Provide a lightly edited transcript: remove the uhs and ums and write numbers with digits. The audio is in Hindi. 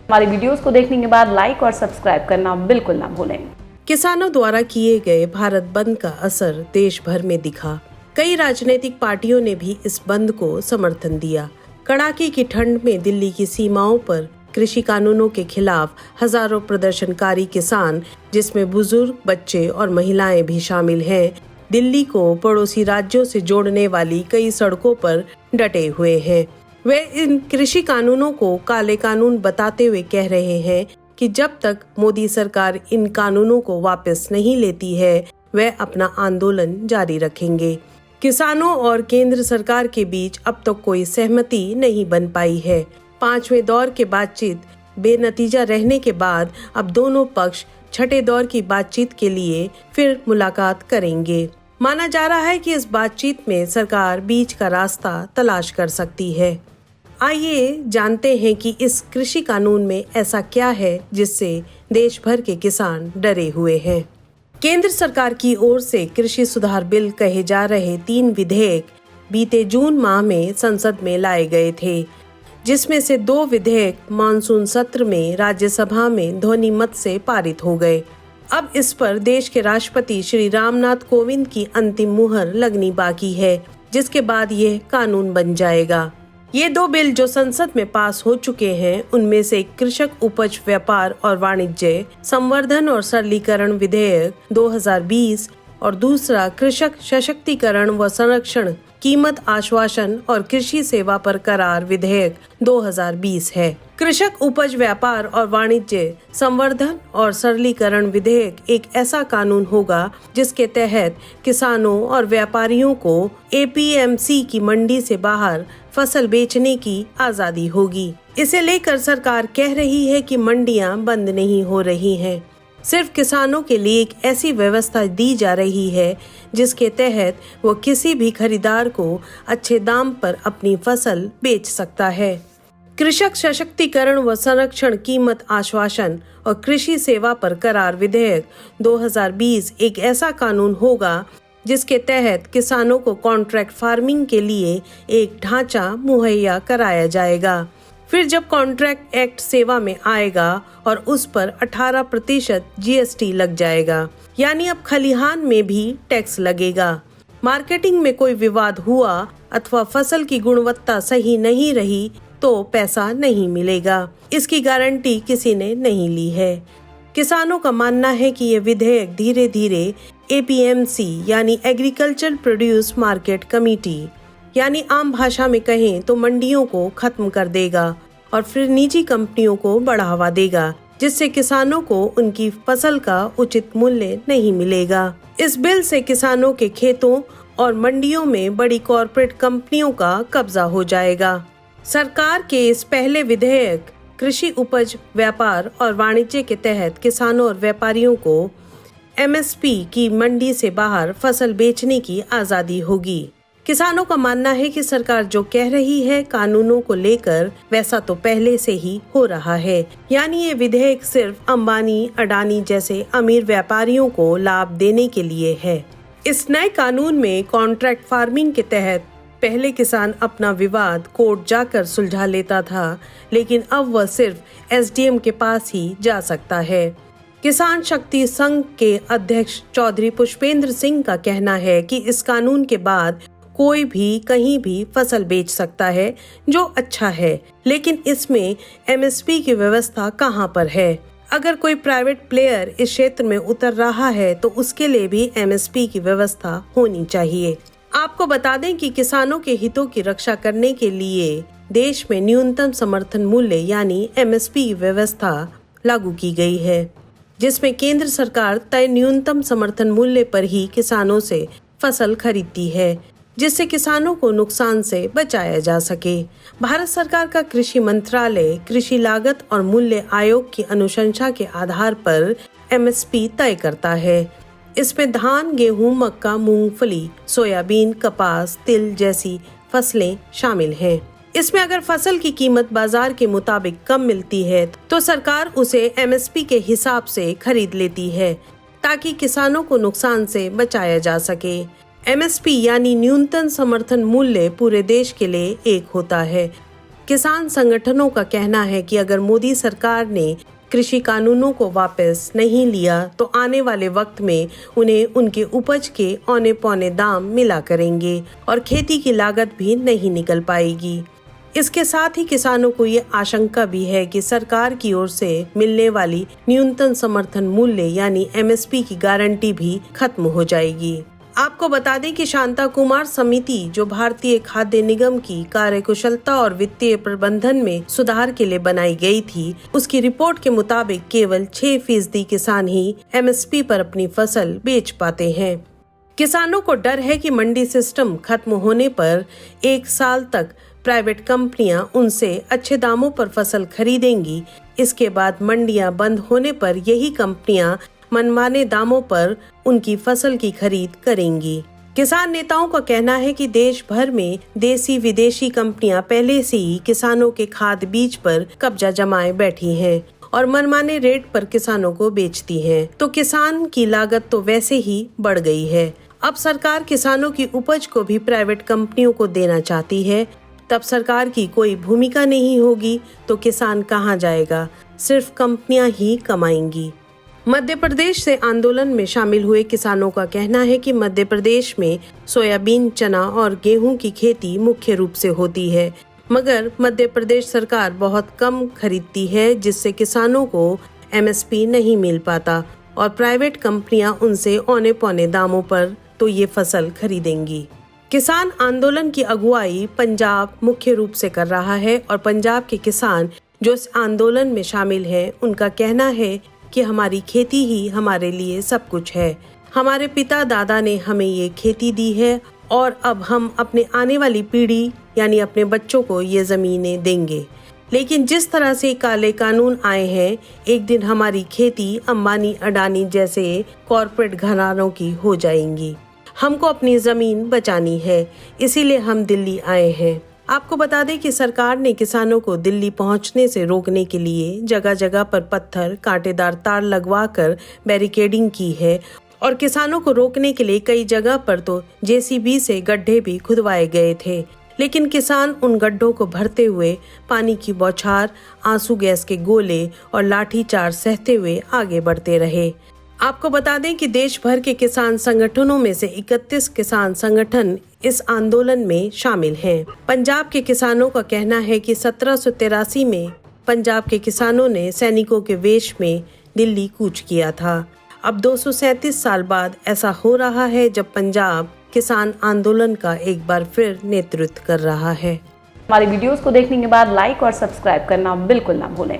हमारी वीडियोस को देखने के बाद लाइक और सब्सक्राइब करना बिल्कुल ना भूलें। किसानों द्वारा किए गए भारत बंद का असर देश भर में दिखा। कई राजनीतिक पार्टियों ने भी इस बंद को समर्थन दिया। कड़ाके की ठंड में दिल्ली की सीमाओं पर कृषि कानूनों के खिलाफ हजारों प्रदर्शनकारी किसान, जिसमें बुजुर्ग, बच्चे और महिलाएं भी शामिल हैं, दिल्ली को पड़ोसी राज्यों से जोड़ने वाली कई सड़कों पर डटे हुए हैं। वे इन कृषि कानूनों को काले कानून बताते हुए कह रहे हैं कि जब तक मोदी सरकार इन कानूनों को वापस नहीं लेती है, वे अपना आंदोलन जारी रखेंगे। किसानों और केंद्र सरकार के बीच अब तक कोई सहमति नहीं बन पाई है। 5वें दौर के बातचीत बेनतीजा रहने के बाद अब दोनों पक्ष छठे दौर की बातचीत के लिए फिर मुलाकात करेंगे। माना जा रहा है कि इस बातचीत में सरकार बीच का रास्ता तलाश कर सकती है। आइए जानते हैं कि इस कृषि कानून में ऐसा क्या है जिससे देश भर के किसान डरे हुए हैं। केंद्र सरकार की ओर से कृषि सुधार बिल कहे जा रहे 3 विधेयक बीते जून माह में संसद में लाए गए थे, जिसमें से 2 विधेयक मानसून सत्र में राज्यसभा में ध्वनि मत से पारित हो गए। अब इस पर देश के राष्ट्रपति श्री रामनाथ कोविंद की अंतिम मुहर लगनी बाकी है, जिसके बाद यह कानून बन जाएगा। ये 2 बिल जो संसद में पास हो चुके हैं, उनमें से कृषक उपज व्यापार और वाणिज्य संवर्धन और सरलीकरण विधेयक 2020 और दूसरा कृषक सशक्तिकरण व संरक्षण, कीमत आश्वासन और कृषि सेवा पर करार विधेयक 2020 है। कृषक उपज व्यापार और वाणिज्य संवर्धन और सरलीकरण विधेयक एक ऐसा कानून होगा जिसके तहत किसानों और व्यापारियों को APMC की मंडी से बाहर फसल बेचने की आजादी होगी। इसे लेकर सरकार कह रही है कि मंडियां बंद नहीं हो रही हैं। सिर्फ किसानों के लिए एक ऐसी व्यवस्था दी जा रही है जिसके तहत वो किसी भी खरीदार को अच्छे दाम पर अपनी फसल बेच सकता है। कृषक सशक्तिकरण व संरक्षण, कीमत आश्वासन और कृषि सेवा पर करार विधेयक 2020 एक ऐसा कानून होगा जिसके तहत किसानों को कॉन्ट्रैक्ट फार्मिंग के लिए एक ढांचा मुहैया कराया जाएगा। फिर जब कॉन्ट्रैक्ट एक्ट सेवा में आएगा और उस पर 18% GST लग जाएगा, यानी अब खलिहान में भी टैक्स लगेगा। मार्केटिंग में कोई विवाद हुआ अथवा फसल की गुणवत्ता सही नहीं रही तो पैसा नहीं मिलेगा। इसकी गारंटी किसी ने नहीं ली है। किसानों का मानना है कि ये विधेयक धीरे धीरे APMC यानी एग्रीकल्चर प्रोड्यूस मार्केट कमेटी, यानी आम भाषा में कहें तो मंडियों को खत्म कर देगा और फिर निजी कंपनियों को बढ़ावा देगा, जिससे किसानों को उनकी फसल का उचित मूल्य नहीं मिलेगा। इस बिल से किसानों के खेतों और मंडियों में बड़ी कॉर्पोरेट कंपनियों का कब्जा हो जाएगा। सरकार के इस पहले विधेयक कृषि उपज व्यापार और वाणिज्य के तहत किसानों और व्यापारियों को MSP की मंडी से बाहर फसल बेचने की आजादी होगी। किसानों का मानना है कि सरकार जो कह रही है कानूनों को लेकर, वैसा तो पहले से ही हो रहा है, यानी ये विधेयक सिर्फ अंबानी, अडानी जैसे अमीर व्यापारियों को लाभ देने के लिए है। इस नए कानून में कॉन्ट्रैक्ट फार्मिंग के तहत पहले किसान अपना विवाद कोर्ट जाकर सुलझा लेता था, लेकिन अब वह सिर्फ SDM के पास ही जा सकता है। किसान शक्ति संघ के अध्यक्ष चौधरी पुष्पेंद्र सिंह का कहना है कि इस कानून के बाद कोई भी कहीं भी फसल बेच सकता है, जो अच्छा है, लेकिन इसमें MSP की व्यवस्था कहां पर है? अगर कोई प्राइवेट प्लेयर इस क्षेत्र में उतर रहा है तो उसके लिए भी MSP की व्यवस्था होनी चाहिए। आपको बता दें कि किसानों के हितों की रक्षा करने के लिए देश में न्यूनतम समर्थन मूल्य यानी MSP की व्यवस्था लागू की गई है, जिसमें केंद्र सरकार तय न्यूनतम समर्थन मूल्य पर ही किसानों से फसल खरीदती है, जिससे किसानों को नुकसान से बचाया जा सके। भारत सरकार का कृषि मंत्रालय कृषि लागत और मूल्य आयोग की अनुशंसा के आधार पर MSP तय करता है। इसमें धान, गेहूं, मक्का, मूंगफली, सोयाबीन, कपास, तिल जैसी फसलें शामिल हैं। इसमें अगर फसल की कीमत बाजार के मुताबिक कम मिलती है तो सरकार उसे MSP के हिसाब से खरीद लेती है, ताकि किसानों को नुकसान से बचाया जा सके। MSP यानी न्यूनतम समर्थन मूल्य पूरे देश के लिए एक होता है। किसान संगठनों का कहना है कि अगर मोदी सरकार ने कृषि कानूनों को वापस नहीं लिया तो आने वाले वक्त में उन्हें उनके उपज के औने पौने दाम मिला करेंगे और खेती की लागत भी नहीं निकल पाएगी। इसके साथ ही किसानों को ये आशंका भी है कि सरकार की ओर से मिलने वाली न्यूनतम समर्थन मूल्य यानी MSP की गारंटी भी खत्म हो जाएगी। आपको बता दें कि शांता कुमार समिति जो भारतीय खाद्य निगम की कार्यकुशलता और वित्तीय प्रबंधन में सुधार के लिए बनाई गई थी, उसकी रिपोर्ट के मुताबिक केवल 6% किसान ही MSP पर अपनी फसल बेच पाते हैं। किसानों को डर है कि मंडी सिस्टम खत्म होने पर 1 साल तक प्राइवेट कंपनियां उनसे अच्छे दामों पर फसल खरीदेंगी। इसके बाद मंडियां बंद होने पर यही कंपनियां मनमाने दामों पर उनकी फसल की खरीद करेंगी। किसान नेताओं का कहना है कि देश भर में देसी विदेशी कंपनियां पहले से ही किसानों के खाद बीज पर कब्जा जमाए बैठी हैं और मनमाने रेट पर किसानों को बेचती हैं, तो किसान की लागत तो वैसे ही बढ़ गई है। अब सरकार किसानों की उपज को भी प्राइवेट कंपनियों को देना चाहती है। तब सरकार की कोई भूमिका नहीं होगी तो किसान कहाँ जाएगा, सिर्फ कंपनियां ही कमाएंगी। मध्य प्रदेश से आंदोलन में शामिल हुए किसानों का कहना है कि मध्य प्रदेश में सोयाबीन, चना और गेहूं की खेती मुख्य रूप से होती है, मगर मध्य प्रदेश सरकार बहुत कम खरीदती है, जिससे किसानों को MSP नहीं मिल पाता और प्राइवेट कंपनियां उनसे औने पौने दामों पर तो ये फसल खरीदेंगी। किसान आंदोलन की अगुवाई पंजाब मुख्य रूप से कर रहा है और पंजाब के किसान जो इस आंदोलन में शामिल हैं, उनका कहना है कि हमारी खेती ही हमारे लिए सब कुछ है। हमारे पिता दादा ने हमें ये खेती दी है और अब हम अपने आने वाली पीढ़ी यानी अपने बच्चों को ये जमीनें देंगे। लेकिन जिस तरह से काले कानून आए हैं, एक दिन हमारी खेती अंबानी अडानी जैसे कॉरपोरेट घरानों की हो जाएंगी। हमको अपनी जमीन बचानी है, इसीलिए हम दिल्ली आए हैं। आपको बता दें कि सरकार ने किसानों को दिल्ली पहुंचने से रोकने के लिए जगह जगह पर पत्थर, कांटेदार तार लगवाकर बैरिकेडिंग की है और किसानों को रोकने के लिए कई जगह पर तो JCB से गड्ढे भी खुदवाए गए थे। लेकिन किसान उन गड्ढों को भरते हुए पानी की बौछार, आंसू गैस के गोले और लाठीचार्ज सहते हुए आगे बढ़ते रहे। आपको बता दें कि देश भर के किसान संगठनों में से 31 किसान संगठन इस आंदोलन में शामिल हैं। पंजाब के किसानों का कहना है कि 1783 में पंजाब के किसानों ने सैनिकों के वेश में दिल्ली कूच किया था। अब 237 साल बाद ऐसा हो रहा है जब पंजाब किसान आंदोलन का एक बार फिर नेतृत्व कर रहा है। हमारी वीडियोस को देखने के बाद लाइक और सब्सक्राइब करना बिल्कुल ना भूलें।